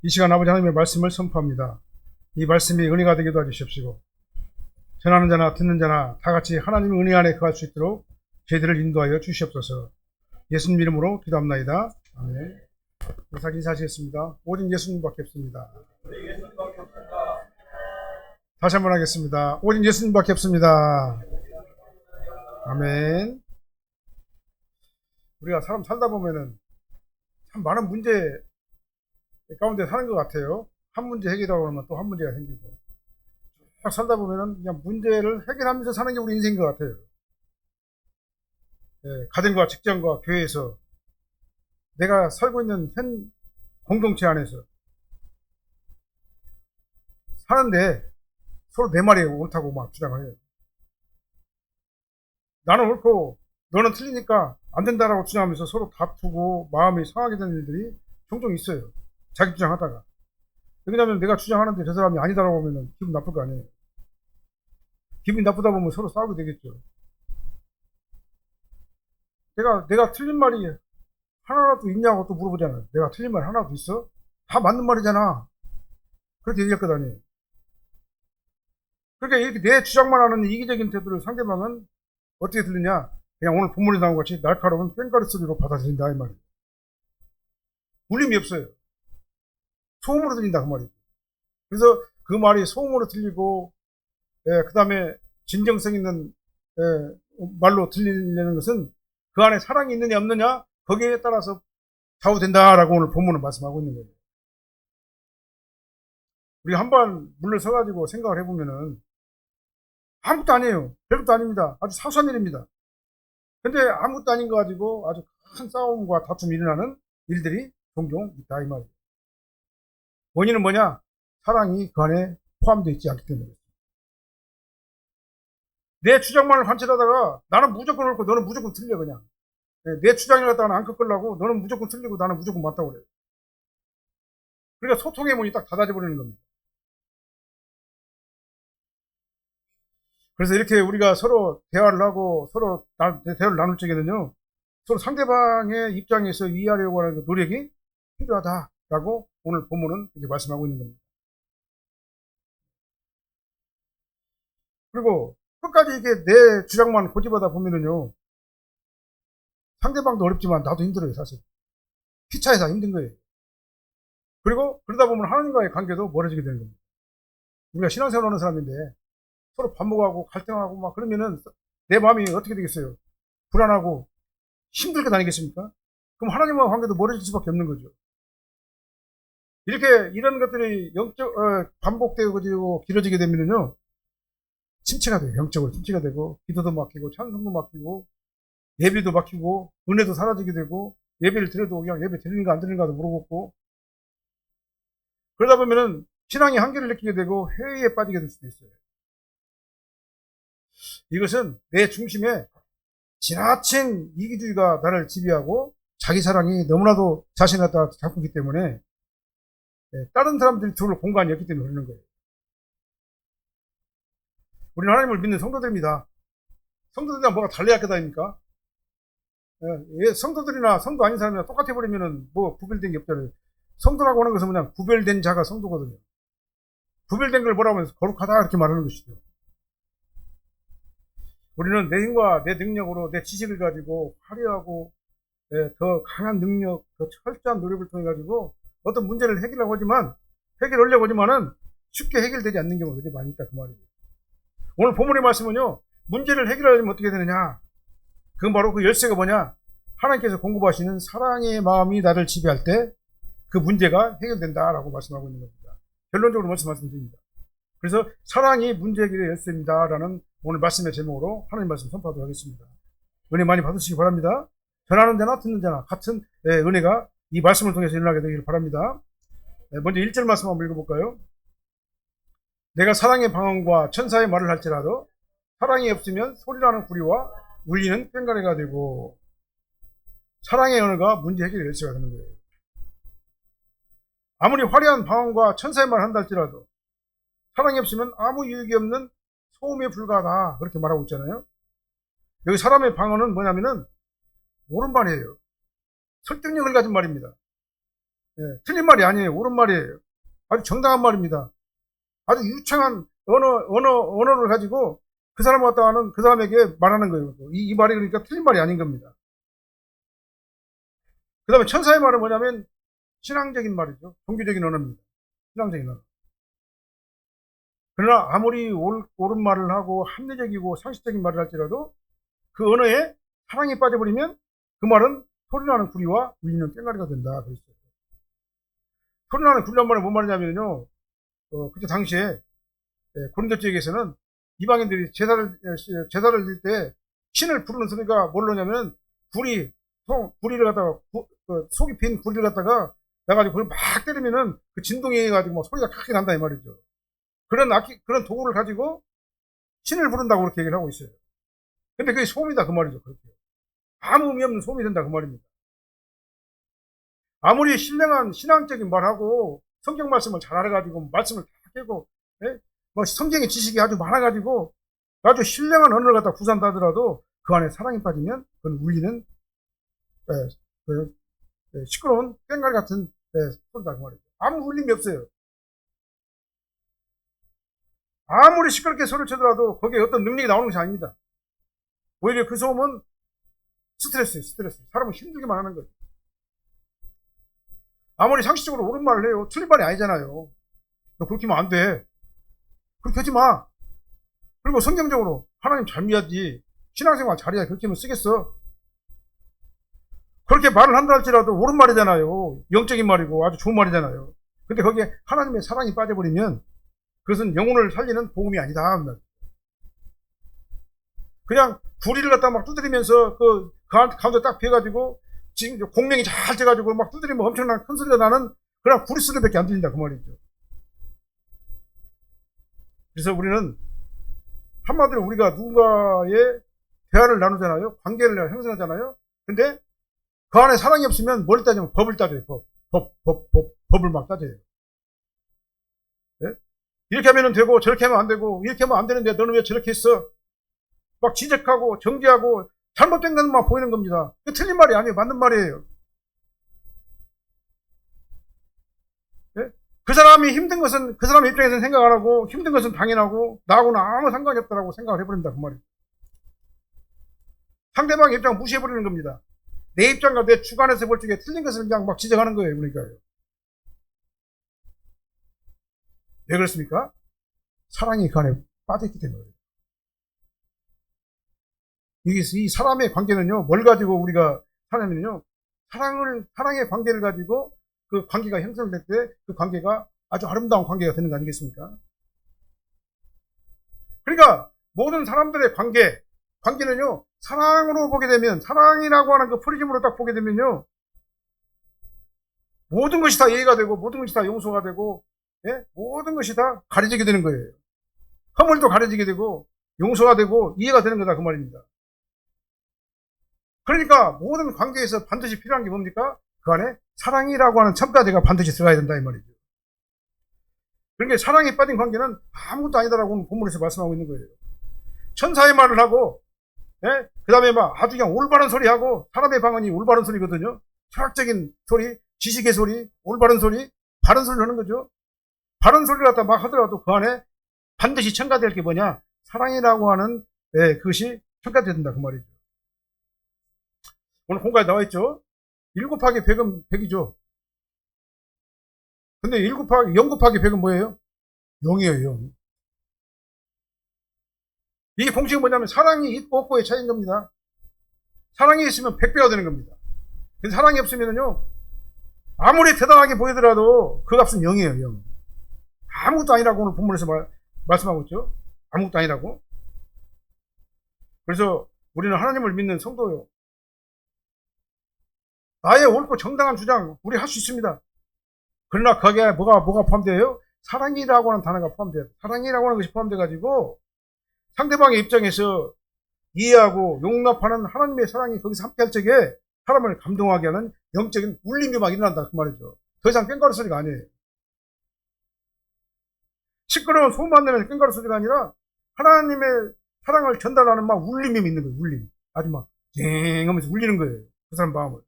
이 시간 아버지 하나님의 말씀을 선포합니다. 이 말씀이 은혜가 되게 도와주십시오. 전하는 자나 듣는 자나 다 같이 하나님의 은혜 안에 거할 수 있도록 저희들을 인도하여 주시옵소서. 예수님 이름으로 기도합나이다. 아멘. 의사 인사하시겠습니다. 오직 예수님밖에 없습니다. 다시 한번 하겠습니다. 오직 예수님밖에 없습니다. 아멘. 우리가 사람 살다 보면은 참 많은 문제 가운데 사는 것 같아요. 한 문제 해결하고 나면 또 한 문제가 생기고. 딱 살다 보면은 그냥 문제를 해결하면서 사는 게 우리 인생인 것 같아요. 예, 가정과 직장과 교회에서 내가 살고 있는 현 공동체 안에서 사는데 서로 내 말이 옳다고 막 주장을 해요. 나는 옳고 너는 틀리니까 안 된다라고 주장하면서 서로 다투고 마음이 상하게 되는 일들이 종종 있어요. 자기 주장하다가. 왜냐하면 내가 주장하는데 저 사람이 아니다라고 하면 기분 나쁠 거 아니에요. 기분이 나쁘다 보면 서로 싸우게 되겠죠. 내가 틀린 말이 하나라도 있냐고 또 물어보잖아요. 내가 틀린 말 하나도 있어? 다 맞는 말이잖아. 그렇게 얘기할 것 아니에요. 그러니까 이렇게 내 주장만 하는 이기적인 태도를 상대방은 어떻게 들리냐? 그냥 오늘 본문에 나온 것 같이 날카로운 꽹가리 소리로 받아들인다 이 말이에요. 울림이 없어요. 소음으로 들린다 그 말이에요. 그래서 그 말이 소음으로 들리고 그 다음에 진정성 있는 말로 들리려는 것은 그 안에 사랑이 있느냐 없느냐 거기에 따라서 좌우된다라고 오늘 본문은 말씀하고 있는 거예요. 우리 한번 물러서가지고 생각을 해보면은 아무것도 아니에요. 별것도 아닙니다. 아주 사소한 일입니다. 근데 아무것도 아닌 거 가지고 아주 큰 싸움과 다툼이 일어나는 일들이 종종 있다 이 말이에요. 원인은 뭐냐? 사랑이 그 안에 포함되어 있지 않기 때문에. 내 주장만을 관철하다가 나는 무조건 옳고 너는 무조건 틀려 그냥. 내 주장을 갖다가 안 꺾으려고 너는 무조건 틀리고 나는 무조건 맞다고 그래요. 그러니까 소통의 문이 딱 닫아져 버리는 겁니다. 그래서 이렇게 우리가 서로 대화를 하고 서로 대화를 나눌 적에는요, 서로 상대방의 입장에서 이해하려고 하는 노력이 필요하다라고 오늘 본문은 이렇게 말씀하고 있는 겁니다. 그리고 끝까지 이게 내 주장만 고집하다 보면은요, 상대방도 어렵지만 나도 힘들어요, 사실. 피차에서 힘든 거예요. 그리고 그러다 보면 하나님과의 관계도 멀어지게 되는 겁니다. 우리가 신앙생활 하는 사람인데 서로 반복하고 갈등하고 막 그러면은 내 마음이 어떻게 되겠어요? 불안하고 힘들게 다니겠습니까? 그럼 하나님과의 관계도 멀어질 수밖에 없는 거죠. 이렇게 이런 것들이 반복되고 길어지게 되면요 침체가 돼요. 영적으로 침체가 되고 기도도 막히고 찬송도 막히고 예배도 막히고 은혜도 사라지게 되고 예배를 드려도 그냥 예배 드리는가 안 드리는가도 모르겠고 그러다 보면은 신앙이 한계를 느끼게 되고 회의에 빠지게 될 수도 있어요. 이것은 내 중심에 지나친 이기주의가 나를 지배하고 자기 사랑이 너무나도 자신을 갖다 잡고 있기 때문에 다른 사람들이 들어올 공간이 없기 때문에 그러는 거예요. 우리는 하나님을 믿는 성도들입니다. 성도들이랑 뭐가 달라야 할 것 아닙니까? 성도들이나 성도 아닌 사람이랑 똑같아 버리면은 뭐 구별된 게 없잖아요. 성도라고 하는 것은 그냥 구별된 자가 성도거든요. 구별된 걸 뭐라고 해서 거룩하다 이렇게 말하는 것이죠. 우리는 내 힘과 내 능력으로 내 지식을 가지고 화려하고 더 강한 능력, 더 철저한 노력을 통해 가지고 어떤 문제를 해결하려고 하지만은 쉽게 해결되지 않는 경우가 되게 많이 있다 그 말이에요. 오늘 본문의 말씀은요, 문제를 해결하려면 어떻게 되느냐? 그건 바로 그 열쇠가 뭐냐? 하나님께서 공급하시는 사랑의 마음이 나를 지배할 때 그 문제가 해결된다라고 말씀하고 있는 겁니다. 결론적으로 말씀드립니다. 그래서 사랑이 문제 해결의 열쇠입니다라는 오늘 말씀의 제목으로 하나님 말씀 선포하도록 하겠습니다. 은혜 많이 받으시기 바랍니다. 전하는 자나 듣는 자나 같은 은혜가 이 말씀을 통해서 일어나게 되기를 바랍니다. 먼저 1절 말씀 한번 읽어볼까요? 내가 사랑의 방언과 천사의 말을 할지라도 사랑이 없으면 소리나는 구리와 울리는 꽹가리가 되고 사랑의 언어가 문제 해결의 열쇠가 되는 거예요. 아무리 화려한 방언과 천사의 말을 한다 할지라도 사랑이 없으면 아무 유익이 없는 소음에 불과하다 그렇게 말하고 있잖아요. 여기 사람의 방언은 뭐냐면은 옳은 말이에요. 설득력을 가진 말입니다. 틀린 말이 아니에요. 옳은 말이에요. 아주 정당한 말입니다. 아주 유창한 언어를 가지고 그 사람 갖다가는 그 사람에게 말하는 거예요. 이 말이 그러니까 틀린 말이 아닌 겁니다. 그 다음에 천사의 말은 뭐냐면 신앙적인 말이죠. 종교적인 언어입니다. 신앙적인 언어. 그러나 아무리 옳은 말을 하고 합리적이고 상식적인 말을 할지라도 그 언어에 사랑이 빠져버리면 그 말은 소리나는 구리와 울리는 꽹과리가 된다. 그랬어요. 소리나는 구리란 말은 뭔 말이냐면요. 그때 당시에 고린도 지역에서는 이방인들이 제사를 드릴 때 신을 부르는 소리가 뭘로냐면 구리를 갖다가 속이 빈 구리를 갖다가 나가지고 그걸 막 때리면은 그 진동이 해가지고 막 소리가 크게 난다 이 말이죠. 그런 도구를 가지고 신을 부른다고 그렇게 얘기를 하고 있어요. 근데 그게 소음이다 그 말이죠. 그렇게 아무 의미 없는 소음이 된다 그 말입니다. 아무리 신령한 신앙적인 말하고 성경 말씀을 잘 알아가지고 말씀을 다 깨고 뭐 성경의 지식이 아주 많아가지고 아주 신령한 언어를 갖다 구사한다 하더라도 그 안에 사랑이 빠지면 그건 울리는 시끄러운 꽹과리 같은 소리다 그 말이죠. 아무 울림이 없어요. 아무리 시끄럽게 소리를 쳐더라도 거기에 어떤 능력이 나오는 것이 아닙니다. 오히려 그 소음은 스트레스예요. 스트레스. 사람을 힘들게만 하는 거죠. 아무리 상식적으로 옳은 말을 해요. 틀린 말이 아니잖아요. 너 그렇게 하면 안 돼. 그렇게 하지 마. 그리고 성경적으로 하나님 잘 믿어야지. 신앙생활 잘해야 그렇게 하면 쓰겠어. 그렇게 말을 한다 할지라도 옳은 말이잖아요. 영적인 말이고 아주 좋은 말이잖아요. 근데 거기에 하나님의 사랑이 빠져버리면 그것은 영혼을 살리는 복음이 아니다. 그냥 구리를 갖다 막 두드리면서 그 가운데 딱 비어가지고 지금 공명이 잘 돼가지고 막 두드리면 엄청난 큰 소리가 나는 그냥 구리 소리밖에 안 들린다 그 말이죠. 그래서 우리는 한마디로 우리가 누군가의 대화를 나누잖아요. 관계를 형성하잖아요. 근데 그 안에 사랑이 없으면 뭘 따지면 법을 따져요. 법을 막 따져요. 네? 이렇게 하면 되고 저렇게 하면 안 되고 이렇게 하면 안 되는데 너는 왜 저렇게 했어? 막 지적하고 정죄하고 잘못된 것만 보이는 겁니다. 틀린 말이 아니에요. 맞는 말이에요. 네? 그 사람이 힘든 것은 그 사람 입장에서는 생각 안 하고 힘든 것은 당연하고 나하고는 아무 상관이 없다라고 생각을 해버린다 그 말이에요. 상대방의 입장을 무시해버리는 겁니다. 내 입장과 내 주관에서 볼 적에 틀린 것을 그냥 막 지적하는 거예요. 그러니까요. 왜 그렇습니까? 사랑이 그 안에 빠져있기 때문에. 이 사람의 관계는요, 뭘 가지고 우리가 사냐면요, 사랑의 관계를 가지고 그 관계가 형성될 때 그 관계가 아주 아름다운 관계가 되는 거 아니겠습니까? 그러니까 모든 사람들의 관계는요, 사랑으로 보게 되면, 사랑이라고 하는 그 프리즘으로 딱 보게 되면요, 모든 것이 다 이해가 되고, 모든 것이 다 용서가 되고, 모든 것이 다 가려지게 되는 거예요. 허물도 가려지게 되고, 용서가 되고, 이해가 되는 거다, 그 말입니다. 그러니까 모든 관계에서 반드시 필요한 게 뭡니까? 그 안에 사랑이라고 하는 첨가제가 반드시 들어가야 된다, 이 말이죠. 그러니까 사랑에 빠진 관계는 아무것도 아니다라고 본문에서 말씀하고 있는 거예요. 천사의 말을 하고, 그 다음에 막 아주 그냥 올바른 소리 하고, 사람의 방언이 올바른 소리거든요. 철학적인 소리, 지식의 소리, 올바른 소리, 바른 소리를 하는 거죠. 바른 소리를 갖다 막 하더라도 그 안에 반드시 첨가될 게 뭐냐? 사랑이라고 하는 그것이 첨가된다, 그 말이죠. 오늘 공과에 나와 있죠. 1 곱하기 100은 100이죠. 근데 0 곱하기 100은 뭐예요? 0이에요, 0. 이 공식은 뭐냐면 사랑이 있고 없고의 차이인 겁니다. 사랑이 있으면 100배가 되는 겁니다. 근데 사랑이 없으면요, 아무리 대단하게 보이더라도 그 값은 0이에요, 0. 아무것도 아니라고 오늘 본문에서 말씀하고 있죠. 아무것도 아니라고. 그래서 우리는 하나님을 믿는 성도요. 나의 옳고 정당한 주장, 우리 할 수 있습니다. 그러나 거기에 뭐가 포함되어요? 사랑이라고 하는 단어가 포함돼요. 사랑이라고 하는 것이 포함돼가지고 상대방의 입장에서 이해하고 용납하는 하나님의 사랑이 거기서 함께할 적에 사람을 감동하게 하는 영적인 울림이 막 일어난다 그 말이죠. 더 이상 꽹과리 소리가 아니에요. 시끄러운 소음만 내는 꽹과리 소리가 아니라 하나님의 사랑을 전달하는 막 울림이 있는 거예요. 울림. 아주 막 쟁 하면서 울리는 거예요. 그 사람 마음을.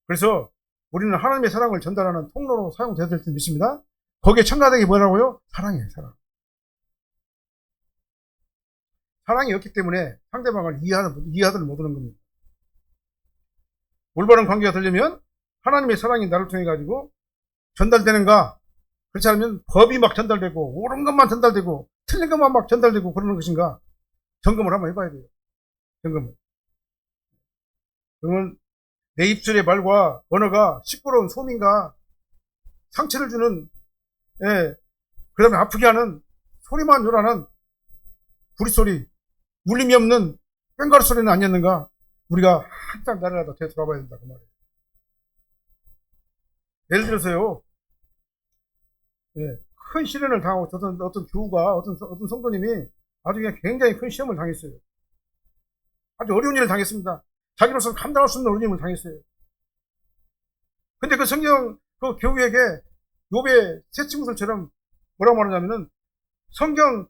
그래서 우리는 하나님의 사랑을 전달하는 통로로 사용돼야 될 줄 믿습니다. 거기에 첨가되기 뭐라고요? 사랑이에요, 사랑. 사랑이 없기 때문에 상대방을 이해하든 못하는 겁니다. 올바른 관계가 되려면 하나님의 사랑이 나를 통해 가지고 전달되는가? 그렇지 않으면 법이 막 전달되고 옳은 것만 전달되고 틀린 것만 막 전달되고 그러는 것인가? 점검을 한번 해봐야 돼요. 점검을. 그러면 내 입술의 말과 언어가 시끄러운 소음인가? 상처를 주는, 그 다음에 아프게 하는 소리만 요란한 구리소리, 울림이 없는 꽹가루 소리는 아니었는가? 우리가 항상 나라라도 되돌아봐야 된다, 그 말이에요. 예를 들어서요, 큰 시련을 당하고 어떤 교우가, 어떤 성도님이 아주 그냥 굉장히 큰 시험을 당했어요. 아주 어려운 일을 당했습니다. 자기로서는 감당할 수 없는 어려움을 당했어요. 근데 그 성경, 그 교우에게 욥의 세 친구들처럼 뭐라고 말하냐면은 성경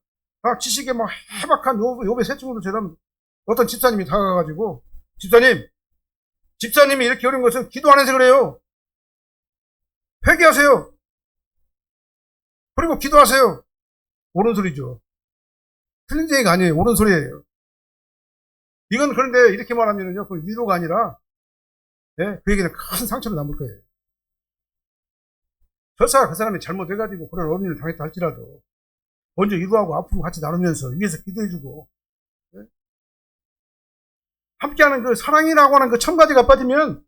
지식에 막 해박한 욥의 세 친구들처럼 어떤 집사님이 다가가가지고 집사님이 이렇게 어려운 것은 기도 안 해서 그래요. 회개하세요. 그리고 기도하세요. 옳은 소리죠. 틀린 얘기가 아니에요. 옳은 소리예요. 이건 그런데 이렇게 말하면은요, 그 위로가 아니라, 그에게는 큰 상처로 남을 거예요. 설사 그 사람이 잘못해가지고 그런 어려운 일을 당했다 할지라도, 먼저 위로하고 아픔을 같이 나누면서 위에서 기도해주고, 함께하는 그 사랑이라고 하는 그 첨가제가 빠지면,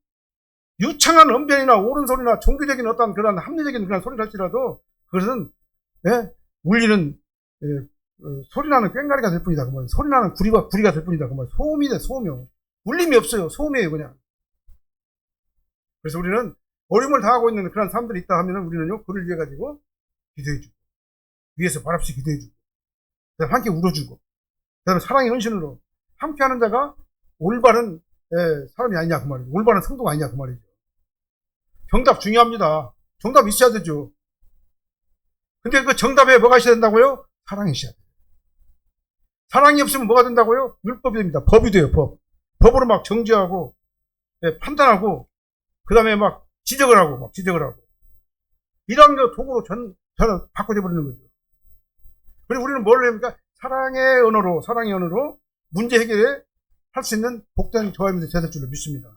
유창한 언변이나 옳은 소리나 종교적인 어떤 그런 합리적인 그런 소리를 할지라도, 그것은, 울리는, 소리나는 꽹가리가 될 뿐이다. 그 말이에요. 소리나는 구리가 될 뿐이다. 그 말이에요. 소음이 돼, 소음이요. 울림이 없어요. 소음이에요, 그냥. 그래서 우리는 어려움을 당하고 있는 그런 사람들이 있다 하면은 우리는요, 그를 위해 가지고 기도해주고, 위에서 말없이 기도해주고, 그 다음에 함께 울어주고, 그 다음에 사랑의 헌신으로 함께 하는 자가 올바른, 사람이 아니냐, 그 말이에요. 올바른 성도가 아니냐, 그 말이죠. 정답 중요합니다. 정답 있어야 되죠. 근데 그 정답에 뭐가 있어야 된다고요? 사랑이 있어야 돼요. 사랑이 없으면 뭐가 된다고요? 율법이 됩니다. 법이 돼요, 법. 법으로 막 정죄하고, 판단하고, 그 다음에 막 지적을 하고. 이런 거 도구로 저는 바꿔줘버리는 거죠. 그리고 우리는 뭘 합니까? 사랑의 언어로 문제 해결에 할 수 있는 복된 저하임이 되실 줄로 믿습니다.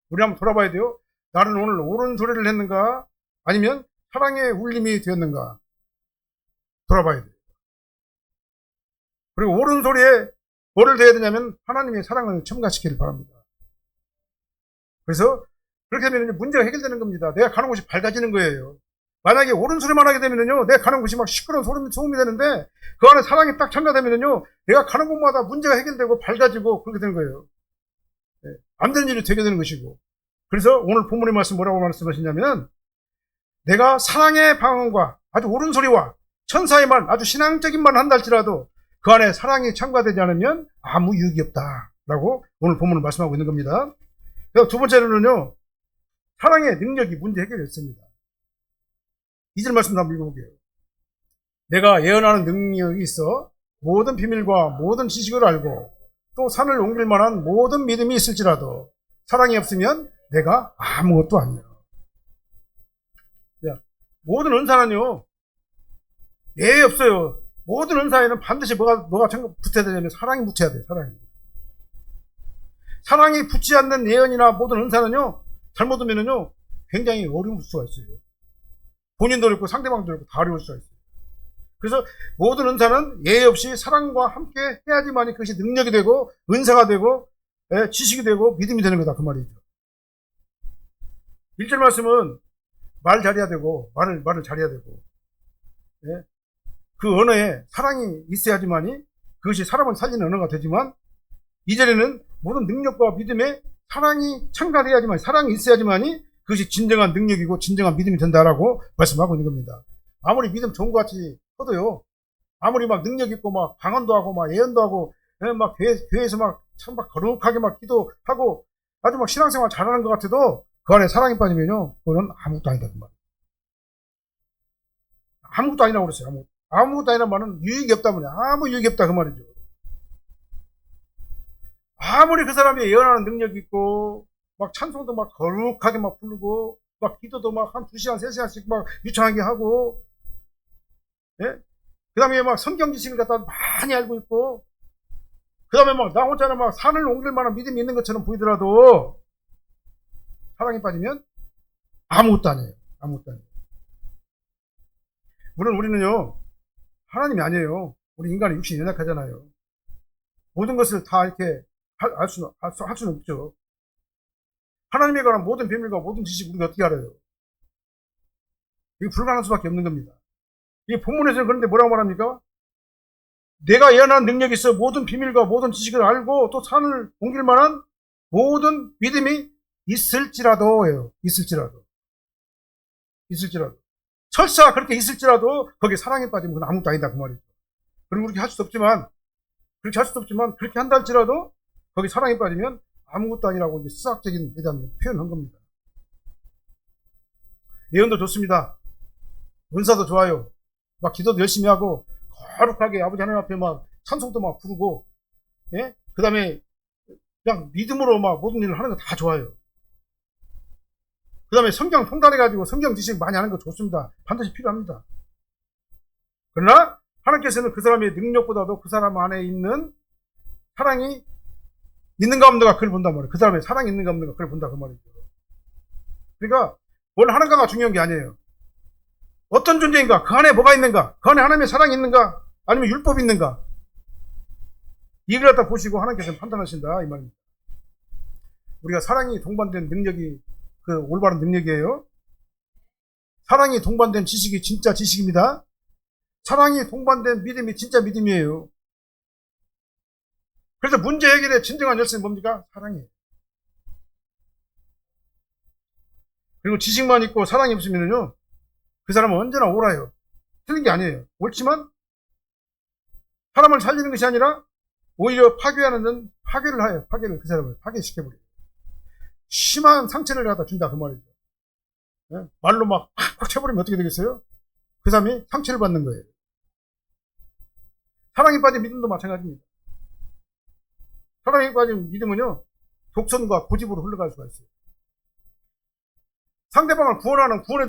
우리 한번 돌아봐야 돼요. 나는 오늘 옳은 소리를 했는가? 아니면 사랑의 울림이 되었는가? 돌아봐야 돼요. 그리고 옳은 소리에 뭐를 대야 되냐면 하나님의 사랑을 첨가시키길 바랍니다. 그래서 그렇게 되면 문제가 해결되는 겁니다. 내가 가는 곳이 밝아지는 거예요. 만약에 옳은 소리만 하게 되면요, 내가 가는 곳이 막 시끄러운 소음이 되는데 그 안에 사랑이 딱 첨가되면요, 내가 가는 곳마다 문제가 해결되고 밝아지고 그렇게 되는 거예요. 안 되는 일이 되게 되는 것이고. 그래서 오늘 본문의 말씀 뭐라고 말씀하시냐면, 내가 사랑의 방언과 아주 옳은 소리와 천사의 말, 아주 신앙적인 말을 한다 할지라도 그 안에 사랑이 첨가되지 않으면 아무 유익이 없다라고 오늘 본문을 말씀하고 있는 겁니다. 그리고 두 번째로는요, 사랑의 능력이 문제 해결했습니다. 2절 말씀 한번 읽어볼게요. 내가 예언하는 능력이 있어 모든 비밀과 모든 지식을 알고 또 산을 옮길 만한 모든 믿음이 있을지라도 사랑이 없으면 내가 아무것도 아니야. 모든 은사는요, 없어요. 모든 은사에는 반드시 뭐가 붙어야 되냐면 사랑이 붙어야 돼요. 사랑이 붙지 않는 예언이나 모든 은사는요, 잘못하면은요, 굉장히 어려울 수가 있어요. 본인도 어렵고 상대방도 어렵고 다 어려울 수가 있어요. 그래서 모든 은사는 예의 없이 사랑과 함께 해야지만이 그것이 능력이 되고 은사가 되고 지식이 되고 믿음이 되는 거다, 그 말이죠. 1절 말씀은 말 잘해야 되고 말을 잘해야 되고, 그 언어에 사랑이 있어야지만이 그것이 사람을 살리는 언어가 되지만, 2절에는 모든 능력과 믿음에 사랑이 첨가돼야지만, 사랑이 있어야지만이 그것이 진정한 능력이고 진정한 믿음이 된다라고 말씀하고 있는 겁니다. 아무리 믿음 좋은 것 같이 해도요, 아무리 막 능력 있고 막 방언도 하고 막 예언도 하고 막 교회에서 막 참 막 거룩하게 막 기도하고 아주 막 신앙생활 잘하는 것 같아도 그 안에 사랑이 빠지면요, 그거는 아무것도 아니다 그 말이에요. 아무것도 아니라고 그랬어요. 아무것도 아니란 말은 유익이 없다 말이야. 아무 유익이 없다 그 말이죠. 아무리 그 사람이 예언하는 능력이 있고 막 찬송도 막 거룩하게 막 부르고, 막 기도도 막 한 2시간, 3시간씩 막 유창하게 하고, 예? 그 다음에 막 성경 지식을 갖다 많이 알고 있고, 그 다음에 막 나 혼자는 막 산을 옮길 만한 믿음이 있는 것처럼 보이더라도, 사랑에 빠지면 아무것도 아니에요. 아무것도 아니에요. 물론 우리는요, 하나님이 아니에요. 우리 인간의 육신이 연약하잖아요. 모든 것을 다 이렇게 할 수는 없죠. 하나님에 관한 모든 비밀과 모든 지식 우리가 어떻게 알아요? 이게 불가능할 수밖에 없는 겁니다. 이 본문에서는 그런데 뭐라고 말합니까? 내가 예언하는 능력이 있어 모든 비밀과 모든 지식을 알고 또 산을 옮길 만한 모든 믿음이 있을지라도예요. 있을지라도. 설사 그렇게 있을지라도 거기에 사랑에 빠지면 그건 아무것도 아니다 그 말이죠. 그럼 그렇게 할 수도 없지만 그렇게 한다 할지라도 거기 사랑에 빠지면 아무것도 아니라고 이제 수학적인 대답을 표현한 겁니다. 예언도 좋습니다. 은사도 좋아요. 막 기도도 열심히 하고 거룩하게 아버지 하나님 앞에 막 찬송도 막 부르고, 예? 그 다음에 그냥 믿음으로 막 모든 일을 하는 거 다 좋아요. 그 다음에 성경 통달해가지고 성경 지식 많이 하는 거 좋습니다. 반드시 필요합니다. 그러나 하나님께서는 그 사람의 능력보다도 그 사람 안에 있는 사랑이 있는가 없는가 그걸 본단 말이에요. 그 사람의 사랑이 있는가 없는가 그걸 본다 그 말이죠. 그러니까 뭘 하는가가 중요한 게 아니에요. 어떤 존재인가, 그 안에 뭐가 있는가, 그 안에 하나님의 사랑이 있는가, 아니면 율법이 있는가, 이걸 갖다 보시고 하나님께서 판단하신다 이 말입니다. 우리가 사랑이 동반된 능력이 그 올바른 능력이에요. 사랑이 동반된 지식이 진짜 지식입니다. 사랑이 동반된 믿음이 진짜 믿음이에요. 그래서 문제 해결의 진정한 열쇠는 뭡니까? 사랑이에요. 그리고 지식만 있고 사랑이 없으면요, 그 사람은 언제나 옳아요. 틀린 게 아니에요. 옳지만 사람을 살리는 것이 아니라 오히려 파괴하는 데는 파괴를 해요. 그 사람을 파괴시켜버려요. 심한 상처를 갖다 준다 그 말이죠. 네? 말로 막 팍팍 쳐버리면 어떻게 되겠어요? 그 사람이 상처를 받는 거예요. 사랑에 빠진 믿음도 마찬가지입니다. 사랑에 빠진 믿음은요, 독선과 고집으로 흘러갈 수가 있어요. 상대방을 구원하는 구원의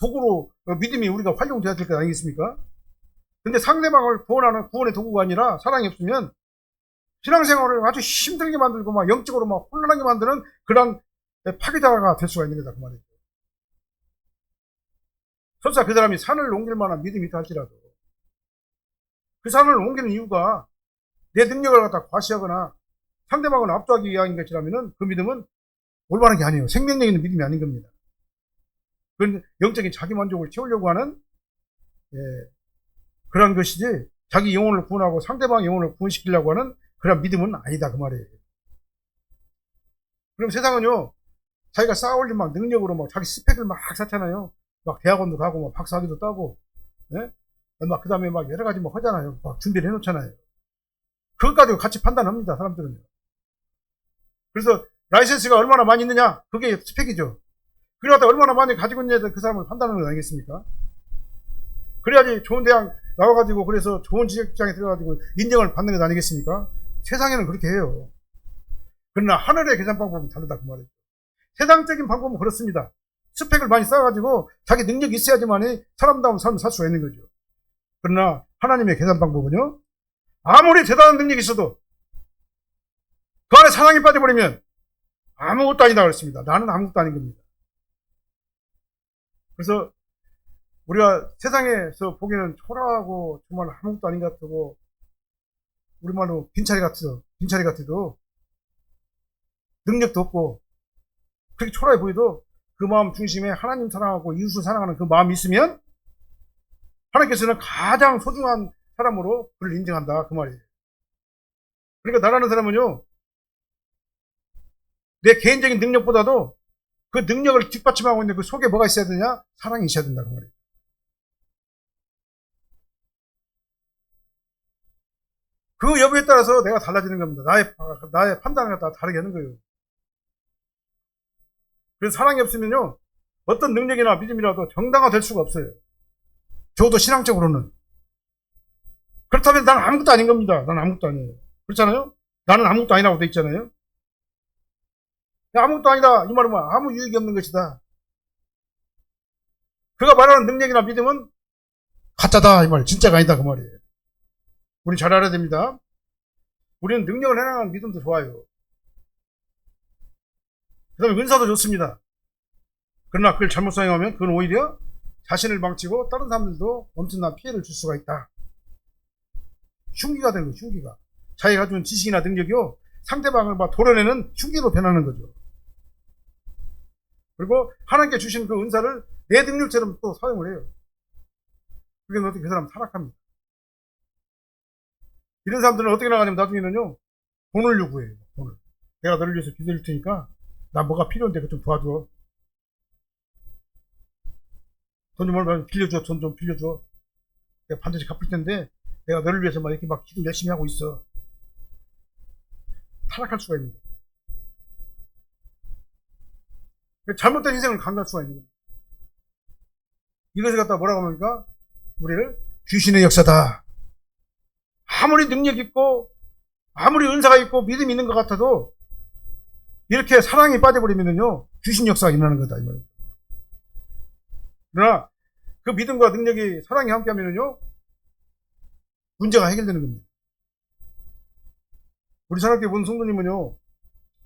도구로 믿음이 우리가 활용돼야 될 것 아니겠습니까? 근데 상대방을 구원하는 구원의 도구가 아니라 사랑이 없으면 신앙생활을 아주 힘들게 만들고 막 영적으로 막 혼란하게 만드는 그런 파괴자가 될 수가 있는 거다 그 말이죠. 설사 그 사람이 산을 옮길 만한 믿음이 있다 할지라도 그 산을 옮기는 이유가 내 능력을 갖다 과시하거나 상대방을 압도하기 위한 것이라면 그 믿음은 올바른 게 아니에요. 생명력 있는 믿음이 아닌 겁니다. 그건 영적인 자기 만족을 채우려고 하는 그런 것이지 자기 영혼을 구원하고 상대방 영혼을 구원시키려고 하는 그런 믿음은 아니다 그 말이에요. 그럼 세상은요, 자기가 쌓아올린 막 능력으로 막 자기 스펙을 막 쌓잖아요. 막 대학원도 가고 막 박사학위도 따고, 예? 막 그 다음에 막 여러 가지 막 하잖아요. 막 준비를 해놓잖아요. 그것 가지고 같이 판단합니다 사람들은요. 그래서 라이센스가 얼마나 많이 있느냐, 그게 스펙이죠. 그러다 얼마나 많이 가지고 있느냐에 그 사람을 판단하는 거 아니겠습니까? 그래야지 좋은 대학 나와가지고 그래서 좋은 직장에 들어가지고 인정을 받는 것 아니겠습니까? 세상에는 그렇게 해요. 그러나 하늘의 계산 방법은 다르다 그 말이에요. 세상적인 방법은 그렇습니다. 스펙을 많이 쌓아가지고 자기 능력이 있어야지만 사람다운 삶을 살 수가 있는 거죠. 그러나 하나님의 계산 방법은요, 아무리 대단한 능력이 있어도 그 안에 사랑이 빠져버리면 아무것도 아니다 그랬습니다. 나는 아무것도 아닌 겁니다. 그래서 우리가 세상에서 보기에는 초라하고 정말 아무것도 아닌 것 같고 우리말로 빈차리 같아도 능력도 없고 그렇게 초라해 보여도 그 마음 중심에 하나님 사랑하고 이웃을 사랑하는 그 마음이 있으면 하나님께서는 가장 소중한 사람으로 그를 인정한다 그 말이에요. 그러니까 나라는 사람은요, 내 개인적인 능력보다도 그 능력을 뒷받침하고 있는 그 속에 뭐가 있어야 되냐? 사랑이 있어야 된다 그 말이에요. 그 여부에 따라서 내가 달라지는 겁니다. 나의 판단을 갖다 다르게 하는 거예요. 그래서 사랑이 없으면요, 어떤 능력이나 믿음이라도 정당화될 수가 없어요. 적어도 신앙적으로는. 그렇다면 나는 아무것도 아닌 겁니다. 나는 아무것도 아니에요. 그렇잖아요? 나는 아무것도 아니라고 돼 있잖아요? 아무것도 아니다. 이 말은 뭐 아무 유익이 없는 것이다. 그가 말하는 능력이나 믿음은 가짜다. 이 말. 진짜가 아니다. 그 말이에요. 우리 잘 알아야 됩니다. 우리는 능력을 해나가는 믿음도 좋아요. 그 다음에 은사도 좋습니다. 그러나 그걸 잘못 사용하면 그건 오히려 자신을 망치고 다른 사람들도 엄청난 피해를 줄 수가 있다. 흉기가 되는 거예요. 흉기가. 자기가 가진 지식이나 능력이요. 상대방을 막 도려내는 흉기로 변하는 거죠. 그리고 하나님께 주신 그 은사를 내 능력처럼 또 사용을 해요. 그게 어떻게 그 사람 타락합니다. 이런 사람들은 어떻게 나가냐면 나중에는요. 돈을 요구해요. 돈을. 내가 너를 위해서 기도할 테니까 나 뭐가 필요한데 그거 좀 도와줘. 돈 좀 얼마 빌려줘. 돈 좀 빌려줘. 내가 반드시 갚을 텐데 내가 너를 위해서 막 이렇게 막 기도 열심히 하고 있어. 타락할 수가 있는 거예요. 잘못된 인생을 강요할 수가 있는 거예요. 이것을 갖다 뭐라고 합니까? 우리를 귀신의 역사다. 아무리 능력 있고 아무리 은사가 있고 믿음이 있는 것 같아도 이렇게 사랑에 빠져버리면요 귀신 역사가 일어나는 거다 이 말이에요. 그러나 그 믿음과 능력이 사랑이 함께하면요 문제가 해결되는 겁니다. 우리 사랑교회 본 성도님은요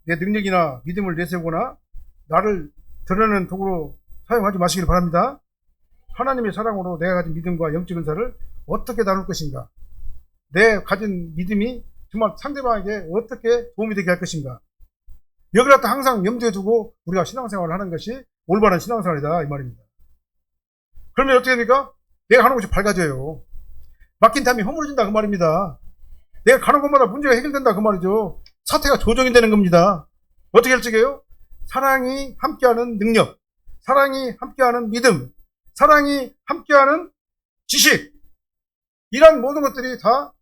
내 능력이나 믿음을 내세우거나 나를 드러내는 도구로 사용하지 마시길 바랍니다. 하나님의 사랑으로 내가 가진 믿음과 영적 은사를 어떻게 나눌 것인가, 내 가진 믿음이 정말 상대방에게 어떻게 도움이 되게 할 것인가, 여기를 갖다 항상 염두에 두고 우리가 신앙생활을 하는 것이 올바른 신앙생활이다 이 말입니다. 그러면 어떻게 됩니까? 내가 하는 것이 밝아져요. 막힌 담이 허물어진다 그 말입니다. 내가 가는 곳마다 문제가 해결된다 그 말이죠. 사태가 조정이 되는 겁니다. 어떻게 결정해요? 사랑이 함께하는 능력, 사랑이 함께하는 믿음, 사랑이 함께하는 지식, 이런 모든 것들이 다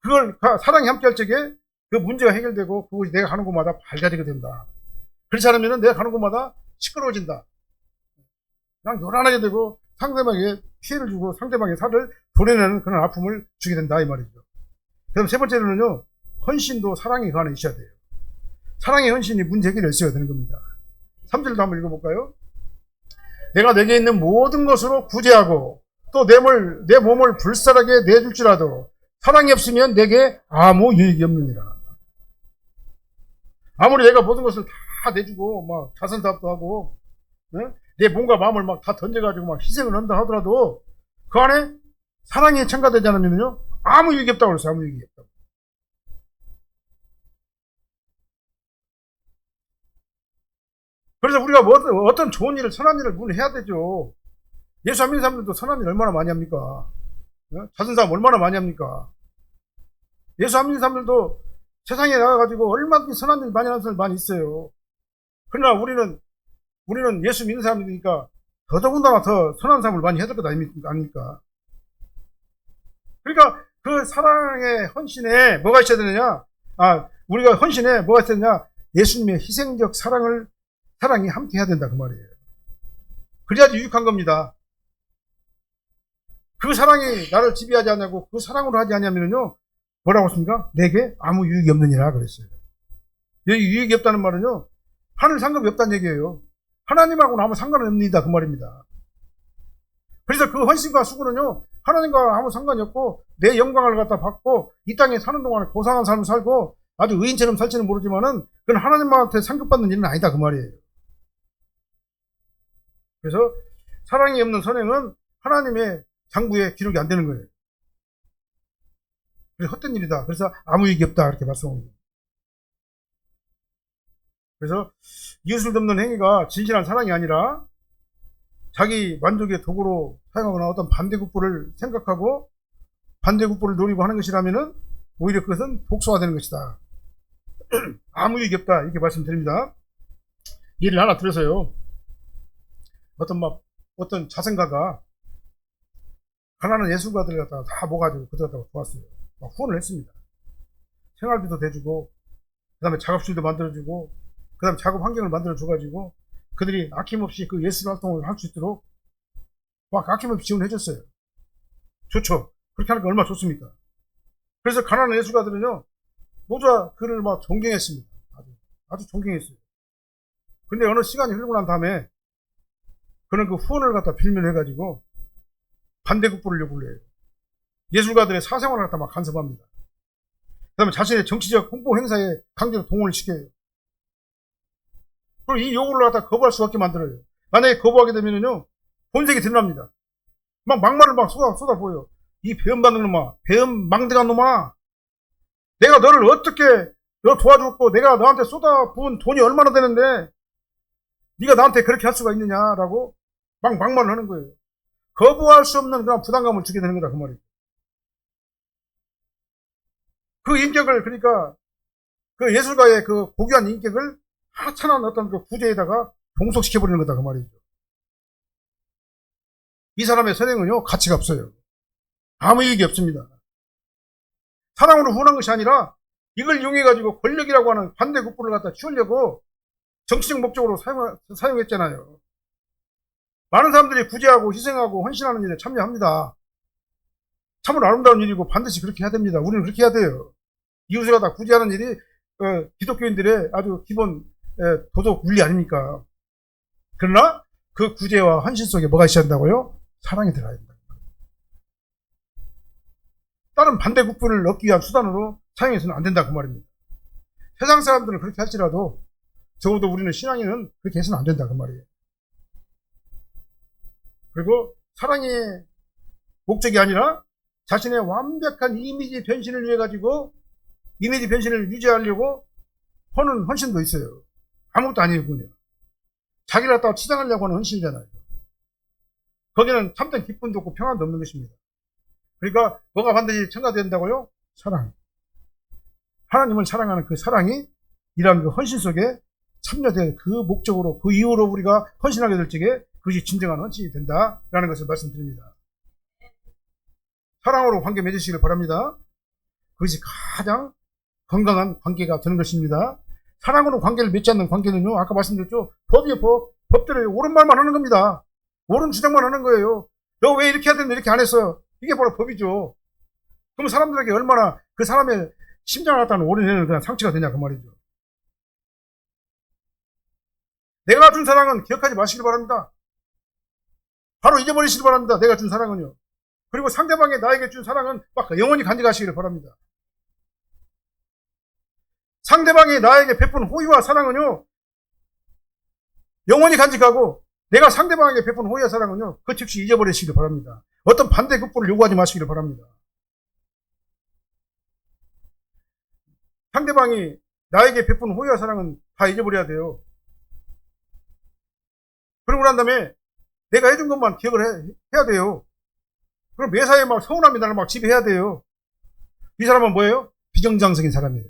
그걸 사랑이 함께할 적에 그 문제가 해결되고 그것이 내가 가는 곳마다 밝아지게 된다. 그렇지 않으면 내가 가는 곳마다 시끄러워진다. 그냥 요란하게 되고 상대방에게 피해를 주고 상대방의 살을 도려내는 그런 아픔을 주게 된다 이 말이죠. 그럼 세 번째로는요, 헌신도 사랑에 관해 있어야 돼요. 사랑의 헌신이 문제 해결에 있어야 되는 겁니다. 3절도 한번 읽어볼까요? 내가 내게 있는 모든 것으로 구제하고 또 내 몸을 불살하게 내줄지라도 사랑이 없으면 내게 아무 유익이 없느니라. 아무리 내가 모든 것을 다 내주고 막 자선사업도 하고 내 몸과 마음을 막 다 던져가지고 막 희생을 한다 하더라도 그 안에 사랑이 첨가되지 않으면요 아무 유익이 없다고 그랬어요. 아무 유익이 없다고. 그래서 우리가 어떤 좋은 일을, 선한 일을 늘 해야 되죠. 예수 안 믿는 사람들도 선한 일 얼마나 많이 합니까? 자선사업 얼마나 많이 합니까? 예수 안 믿는 사람들도 세상에 나가가지고 얼마든지 선한 일 많이 하는 사람들 많이 있어요. 그러나 우리는 예수 믿는 사람이니까 더더군다나 더 선한 삶을 많이 해야 될 것 아닙니까? 그러니까 그 사랑의 헌신에 뭐가 있어야 되느냐? 우리가 헌신에 뭐가 있어야 되느냐? 예수님의 희생적 사랑이 함께 해야 된다 그 말이에요. 그래야지 유익한 겁니다. 그 사랑이 나를 지배하지 않냐고 그 사랑으로 하지 않냐면요 뭐라고 했습니까? 내게 아무 유익이 없느니라 그랬어요. 여기 유익이 없다는 말은요 하늘 상급이 없다는 얘기예요. 하나님하고는 아무 상관은 없습니다 그 말입니다. 그래서 그 헌신과 수고는요 하나님과 아무 상관이 없고 내 영광을 갖다 받고 이 땅에 사는 동안에 고상한 삶을 살고 아주 의인처럼 살지는 모르지만은 그건 하나님한테 상급받는 일은 아니다 그 말이에요. 그래서 사랑이 없는 선행은 하나님의 장부에 기록이 안 되는 거예요. 그래서 헛된 일이다. 그래서 아무 얘기 없다. 이렇게 말씀합니다. 그래서 이웃을 돕는 행위가 진실한 사랑이 아니라 자기 만족의 도구로 사용하거나 어떤 반대국부를 생각하고 반대국부를 노리고 하는 것이라면은 오히려 그것은 독소화되는 것이다. 아무 얘기 없다. 이렇게 말씀드립니다. 예를 하나 들어서요. 어떤 자선가가 가난한 예술가들 갖다가 다 모아가지고 그들한테 도왔어요. 막 후원을 했습니다. 생활비도 대주고, 그 다음에 작업실도 만들어주고, 그 다음에 작업 환경을 만들어줘가지고, 그들이 아낌없이 그 예술 활동을 할 수 있도록 막 아낌없이 지원해줬어요. 좋죠. 그렇게 하는 게 얼마나 좋습니까? 그래서 가난한 예술가들은요, 모두 그를 막 존경했습니다. 아주 존경했어요. 근데 어느 시간이 흐르고 난 다음에 그는 그 후원을 갖다 빌미를 해가지고 반대급부를 요구를 해요. 예술가들의 사생활을 갖다 막 간섭합니다. 그 다음에 자신의 정치적 홍보 행사에 강제로 동원을 시켜요. 그리고 이 요구를 갖다 거부할 수밖에 만들어요. 만약에 거부하게 되면요, 본색이 드러납니다. 막 막말을 막 쏟아부어요. 이 배은받는 놈아, 배은망대한 놈아, 내가 너를 어떻게 너 도와줬고 내가 너한테 쏟아부은 돈이 얼마나 되는데 네가 나한테 그렇게 할 수가 있느냐라고 막 막말을 하는 거예요. 거부할 수 없는 그런 부담감을 주게 되는 거다 그 말이에요. 그 인격을, 그러니까 그 예술가의 그 고귀한 인격을 하찮은 어떤 그 구제에다가 봉속시켜버리는 거다 그 말이죠. 이 사람의 선행은요 가치가 없어요. 아무 이익이 없습니다. 사랑으로 후원한 것이 아니라 이걸 이용해가지고 권력이라고 하는 반대급부를 갖다 키우려고 정치적 목적으로 사용했잖아요. 많은 사람들이 구제하고 희생하고 헌신하는 일에 참여합니다. 참으로 아름다운 일이고 반드시 그렇게 해야 됩니다. 우리는 그렇게 해야 돼요. 이웃을 갖다 구제하는 일이 기독교인들의 아주 기본 도덕 윤리 아닙니까? 그러나 그 구제와 헌신 속에 뭐가 있어야 한다고요? 사랑이 들어야 된다. 다른 반대급부를 얻기 위한 수단으로 사용해서는 안 된다 그 말입니다. 세상 사람들은 그렇게 할지라도 적어도 우리는 신앙인은 그렇게 해서는 안 된다 그 말이에요. 그리고 사랑의 목적이 아니라 자신의 완벽한 이미지 변신을 위해 가지고 이미지 변신을 유지하려고 하는 헌신도 있어요. 아무것도 아니에요 그냥. 자기를 갖다가 치장하려고 하는 헌신이잖아요. 거기는 참된 기쁨도 없고 평안도 없는 것입니다. 그러니까 뭐가 반드시 첨가된다고요? 사랑. 하나님을 사랑하는 그 사랑이 이러한 그 헌신 속에 참여될 그 목적으로 그 이후로 우리가 헌신하게 될 적에 그것이 진정한 헌신이 된다라는 것을 말씀드립니다. 사랑으로 관계 맺으시길 바랍니다. 그것이 가장 건강한 관계가 되는 것입니다. 사랑으로 관계를 맺지 않는 관계는요, 아까 말씀드렸죠, 법이에요, 법대로 옳은 말만 하는 겁니다. 옳은 주장만 하는 거예요. 너 왜 이렇게 해야 되는데 이렇게 안 했어? 이게 바로 법이죠. 그럼 사람들에게 얼마나 그 사람의 심장을 갖다는 올인해는 그냥 상처가 되냐 그 말이죠. 내가 준 사랑은 기억하지 마시길 바랍니다. 바로 잊어버리시길 바랍니다. 내가 준 사랑은요. 그리고 상대방이 나에게 준 사랑은 막 영원히 간직하시기를 바랍니다. 상대방이 나에게 베푼 호의와 사랑은요, 영원히 간직하고, 내가 상대방에게 베푼 호의와 사랑은요, 그 즉시 잊어버리시길 바랍니다. 어떤 반대급부를 요구하지 마시기를 바랍니다. 상대방이 나에게 베푼 호의와 사랑은 다 잊어버려야 돼요. 그러고 난 다음에 내가 해준 것만 기억을 해야 돼요. 그럼 매사에 막 서운함이 나를 막 지배해야 돼요. 이 사람은 뭐예요? 비정상적인 사람이에요.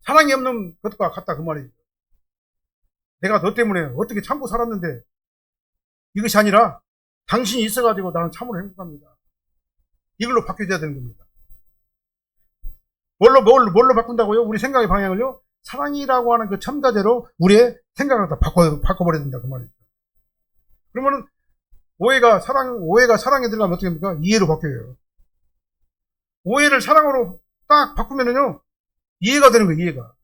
사랑이 없는 것과 같다 그 말이에요. 내가 너 때문에 어떻게 참고 살았는데 이것이 아니라 당신이 있어가지고 나는 참으로 행복합니다. 이걸로 바뀌어야 되는 겁니다. 뭘로 바꾼다고요? 우리 생각의 방향을요? 사랑이라고 하는 그 첨가제로 우리의 생각을 다 바꿔버려야 된다 그 말이죠. 그러면은 오해가 사랑에 들어가면 어떻게 됩니까? 이해로 바뀌어요. 오해를 사랑으로 딱 바꾸면은요, 이해가 되는 거예요, 이해가.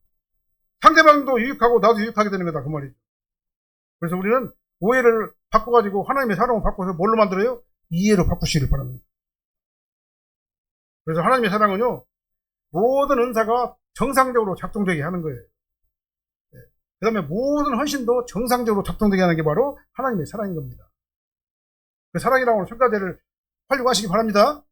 상대방도 유익하고 나도 유익하게 되는 거다 그 말이죠. 그래서 우리는 오해를 바꿔가지고 하나님의 사랑을 바꿔서 뭘로 만들어요? 이해로 바꾸시길 바랍니다. 그래서 하나님의 사랑은요, 모든 은사가 정상적으로 작동되게 하는 거예요. 그 다음에 모든 헌신도 정상적으로 작동되게 하는 게 바로 하나님의 사랑인 겁니다. 그 사랑이라고 하는 첨가제를 활용하시기 바랍니다.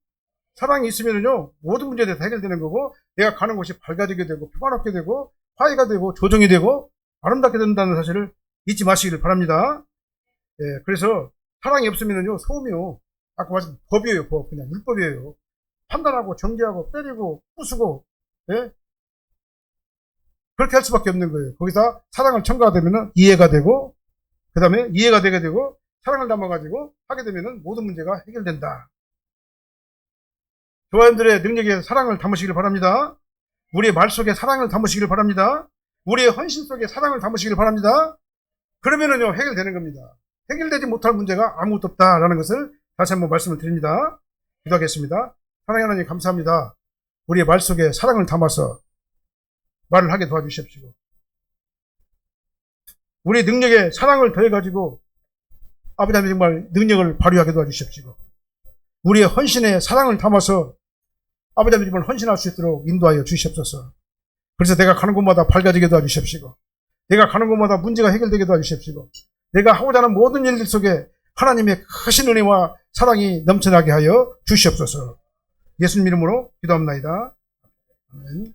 사랑이 있으면요, 모든 문제에 대해서 해결되는 거고, 내가 가는 곳이 밝아지게 되고, 평화롭게 되고, 화해가 되고, 조정이 되고, 아름답게 된다는 사실을 잊지 마시기를 바랍니다. 예, 그래서 사랑이 없으면요, 소음이요. 아까 말씀 법이에요, 법. 그냥 율법이에요. 판단하고, 정죄하고, 때리고, 부수고, 예? 그렇게 할 수밖에 없는 거예요. 거기다 사랑을 첨가가 되면은 이해가 되고, 그 다음에 이해가 되게 되고, 사랑을 담아가지고 하게 되면은 모든 문제가 해결된다. 교화연들의 능력에 사랑을 담으시길 바랍니다. 우리의 말 속에 사랑을 담으시길 바랍니다. 우리의 헌신 속에 사랑을 담으시길 바랍니다. 그러면은요, 해결되는 겁니다. 해결되지 못할 문제가 아무것도 없다라는 것을 다시 한번 말씀을 드립니다. 기도하겠습니다. 하나님 감사합니다. 우리의 말 속에 사랑을 담아서 말을 하게 도와주십시오. 우리 능력에 사랑을 더해가지고 아버지 하나님 정말 능력을 발휘하게 도와주십시오. 우리의 헌신에 사랑을 담아서 아버지 하나님 정말 헌신할 수 있도록 인도하여 주시옵소서. 그래서 내가 가는 곳마다 밝아지게 도와주십시오. 내가 가는 곳마다 문제가 해결되게 도와주십시오. 내가 하고자 하는 모든 일들 속에 하나님의 크신 은혜와 사랑이 넘쳐나게 하여 주시옵소서. 예수님 이름으로 기도합니다. 아멘.